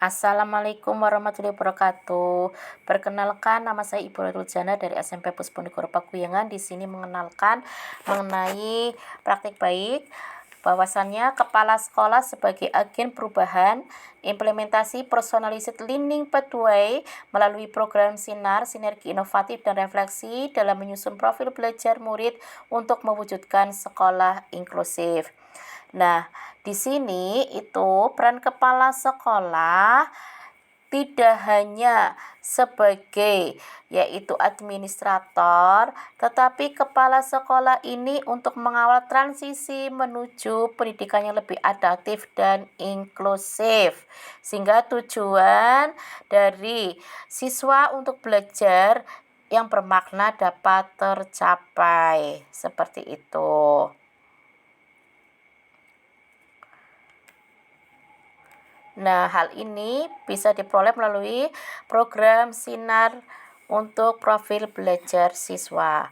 Assalamualaikum warahmatullahi wabarakatuh. Perkenalkan, nama saya Ibu Rul Jana dari SMP Pusponegoro Pakuyangan. Di sini mengenalkan mengenai praktik baik, bahwasannya kepala sekolah sebagai agen perubahan, implementasi personalized learning pathway melalui program Sinar, sinergi inovatif dan refleksi dalam menyusun profil belajar murid untuk mewujudkan sekolah inklusif. Nah, di sini itu peran kepala sekolah tidak hanya sebagai yaitu administrator, tetapi kepala sekolah ini untuk mengawal transisi menuju pendidikan yang lebih adaptif dan inklusif. Sehingga tujuan dari siswa untuk belajar yang bermakna dapat tercapai. Seperti itu. Nah, hal ini bisa diperoleh melalui program Sinar untuk profil belajar siswa.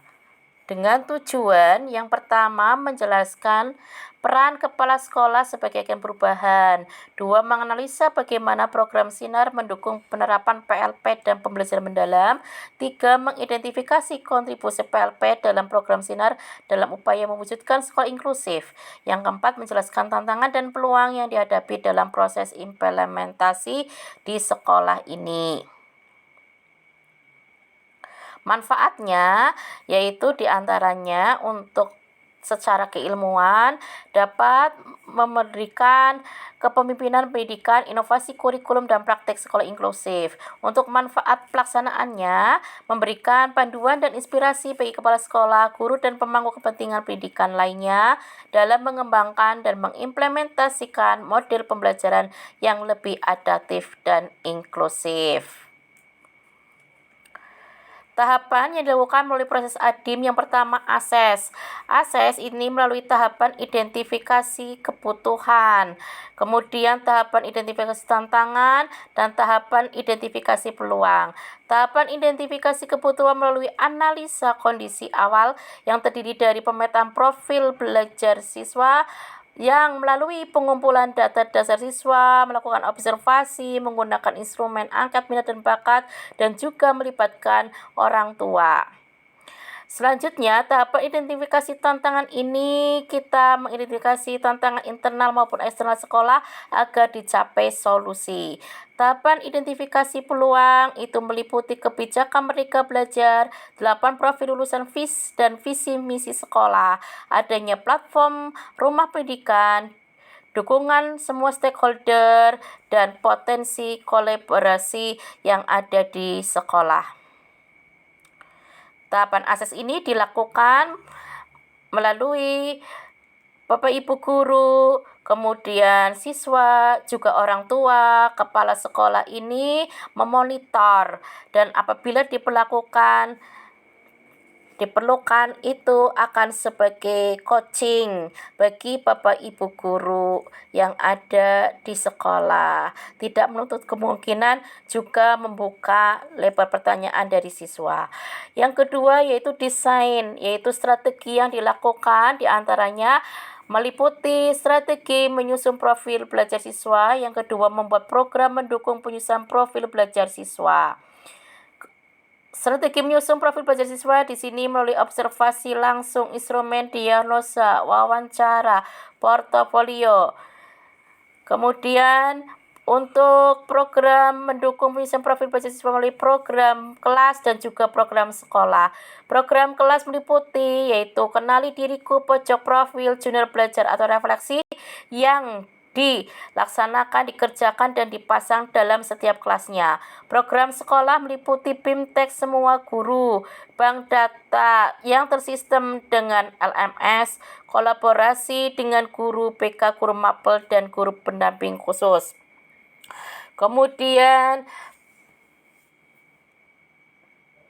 Dengan tujuan yang pertama menjelaskan peran kepala sekolah sebagai agen perubahan. 2. Menganalisa bagaimana program Sinar mendukung penerapan PLP dan pembelajaran mendalam. 3. Mengidentifikasi kontribusi PLP dalam program Sinar dalam upaya mewujudkan sekolah inklusif. Yang keempat, menjelaskan tantangan dan peluang yang dihadapi dalam proses implementasi di sekolah ini. Manfaatnya yaitu diantaranya untuk secara keilmuan dapat memberikan kepemimpinan pendidikan, inovasi kurikulum dan praktek sekolah inklusif. Untuk manfaat pelaksanaannya, memberikan panduan dan inspirasi bagi kepala sekolah, guru dan pemangku kepentingan pendidikan lainnya dalam mengembangkan dan mengimplementasikan model pembelajaran yang lebih adaptif dan inklusif. Tahapan yang dilakukan melalui proses ADIM yang pertama ASES. ASES ini melalui tahapan identifikasi kebutuhan, kemudian tahapan identifikasi tantangan, dan tahapan identifikasi peluang. Tahapan identifikasi kebutuhan melalui analisa kondisi awal yang terdiri dari pemetaan profil belajar siswa, yang melalui pengumpulan data dasar siswa, melakukan observasi, menggunakan instrumen angkat minat dan bakat, dan juga melibatkan orang tua. Selanjutnya, tahapan identifikasi tantangan ini kita mengidentifikasi tantangan internal maupun eksternal sekolah agar dicapai solusi. Tahapan identifikasi peluang itu meliputi kebijakan Merdeka Belajar, 8 profil lulusan dan visi misi sekolah, adanya platform rumah pendidikan, dukungan semua stakeholder, dan potensi kolaborasi yang ada di sekolah. Tahapan ASES ini dilakukan melalui Bapak Ibu guru, kemudian siswa, juga orang tua, kepala sekolah ini memonitor, dan apabila diperlukan itu akan sebagai coaching bagi Bapak Ibu guru yang ada di sekolah. Tidak menutup kemungkinan juga membuka lebar pertanyaan dari siswa. Yang kedua yaitu desain, yaitu strategi yang dilakukan diantaranya meliputi strategi menyusun profil belajar siswa. Yang kedua, membuat program mendukung penyusunan profil belajar siswa. Strategi menyusun profil belajar siswa di sini melalui observasi langsung, instrumen diagnosa, wawancara, portofolio. Kemudian untuk program mendukung penyusunan profil belajar siswa melalui program kelas dan juga program sekolah. Program kelas meliputi yaitu kenali diriku, pojok profil, junior belajar atau refleksi yang dilaksanakan, dikerjakan, dan dipasang dalam setiap kelasnya. Program sekolah meliputi BIMTEK semua guru, bank data yang tersistem dengan LMS, kolaborasi dengan guru BK, guru mapel, dan guru pendamping khusus. Kemudian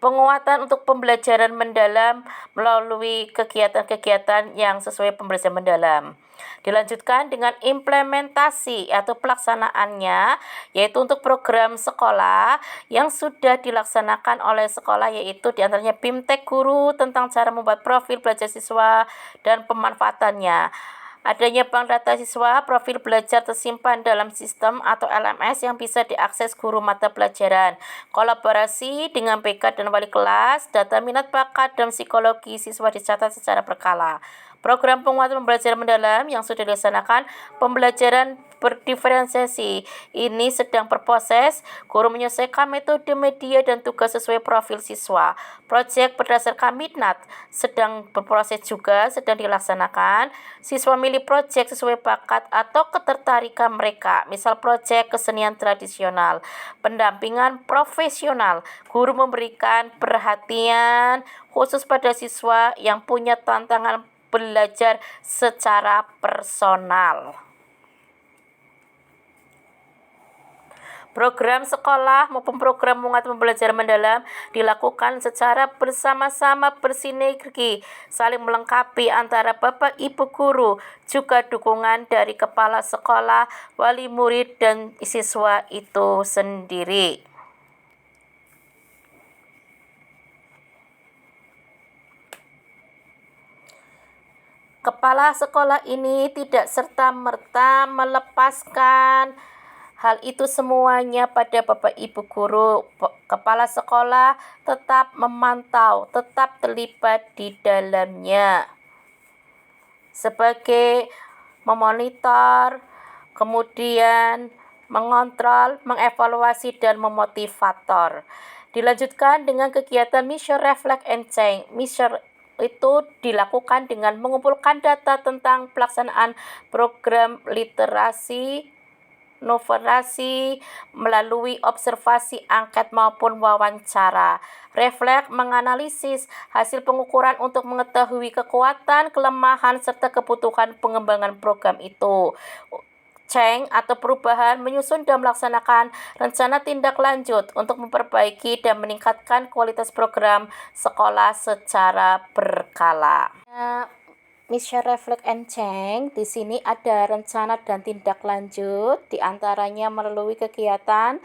penguatan untuk pembelajaran mendalam melalui kegiatan-kegiatan yang sesuai pembelajaran mendalam. Dilanjutkan dengan implementasi atau pelaksanaannya, yaitu untuk program sekolah yang sudah dilaksanakan oleh sekolah, yaitu diantaranya BIMTEK guru tentang cara membuat profil belajar siswa dan pemanfaatannya. Adanya bank data siswa, profil belajar tersimpan dalam sistem atau LMS yang bisa diakses guru mata pelajaran. Kolaborasi dengan BK dan wali kelas, data minat bakat dan psikologi siswa dicatat secara berkala. Program penguatan pembelajaran mendalam yang sudah dilaksanakan, pembelajaran berdiferensiasi ini sedang berproses. Guru menyesuaikan metode, media, dan tugas sesuai profil siswa. Proyek berdasarkan minat sedang berproses juga, sedang dilaksanakan. Siswa milih proyek sesuai bakat atau ketertarikan mereka, misal proyek kesenian tradisional. Pendampingan profesional, guru memberikan perhatian khusus pada siswa yang punya tantangan belajar secara personal. Program sekolah maupun program penguatan pembelajaran mendalam dilakukan secara bersama-sama bersinergi, saling melengkapi antara Bapak Ibu guru, juga dukungan dari kepala sekolah, wali murid, dan siswa itu sendiri. Kepala sekolah ini tidak serta-merta melepaskan hal itu semuanya pada Bapak Ibu guru. Kepala sekolah tetap memantau, tetap terlibat di dalamnya sebagai memonitor, kemudian mengontrol, mengevaluasi, dan memotivator. Dilanjutkan dengan kegiatan Mission Reflect and Change. Mission itu dilakukan dengan mengumpulkan data tentang pelaksanaan program literasi, numerasi melalui observasi, angket maupun wawancara. Refleks menganalisis hasil pengukuran untuk mengetahui kekuatan, kelemahan, serta kebutuhan pengembangan program itu. Change atau perubahan menyusun dan melaksanakan rencana tindak lanjut untuk memperbaiki dan meningkatkan kualitas program sekolah secara berkala. Mission Reflect and Change, di sini ada rencana dan tindak lanjut, diantaranya melalui kegiatan.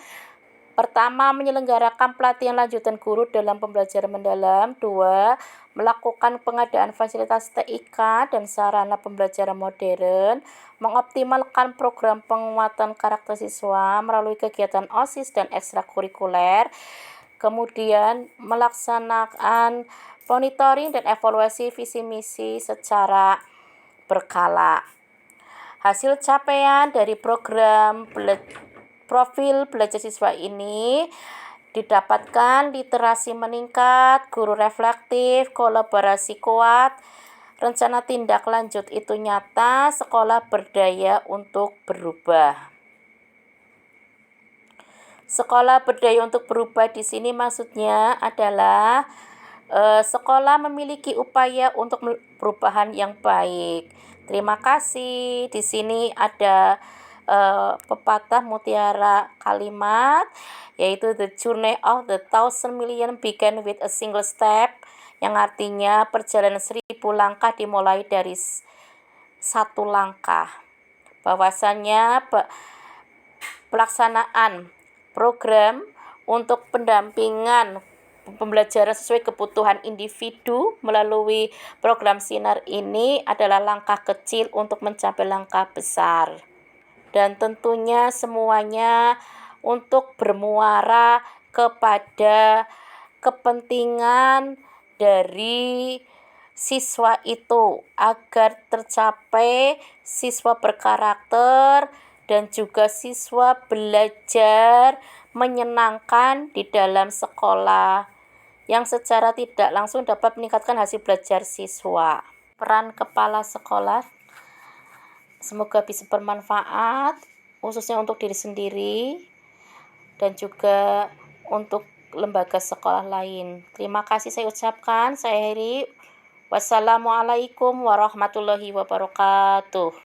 Pertama, menyelenggarakan pelatihan lanjutan guru dalam pembelajaran mendalam. 2, melakukan pengadaan fasilitas TIK dan sarana pembelajaran modern. Mengoptimalkan program penguatan karakter siswa melalui kegiatan OSIS dan ekstrakurikuler. Kemudian, melaksanakan monitoring dan evaluasi visi misi secara berkala. Hasil capaian dari program profil belajar siswa ini didapatkan literasi meningkat, guru reflektif, kolaborasi kuat, rencana tindak lanjut itu nyata, sekolah berdaya untuk berubah. Sekolah berdaya untuk berubah di sini maksudnya adalah sekolah memiliki upaya untuk perubahan yang baik. Terima kasih. Di sini ada pepatah mutiara kalimat, yaitu the journey of the 1,000 million began with a single step, yang artinya perjalanan 1000 langkah dimulai dari satu langkah. Bahwasannya pelaksanaan program untuk pendampingan pembelajaran sesuai kebutuhan individu melalui program Sinar ini adalah langkah kecil untuk mencapai langkah besar. Dan tentunya semuanya untuk bermuara kepada kepentingan dari siswa itu agar tercapai siswa berkarakter dan juga siswa belajar menyenangkan di dalam sekolah yang secara tidak langsung dapat meningkatkan hasil belajar siswa. Peran kepala sekolah semoga bisa bermanfaat, khususnya untuk diri sendiri dan juga untuk lembaga sekolah lain. Terima kasih saya ucapkan, saya Heri. Wassalamualaikum warahmatullahi wabarakatuh.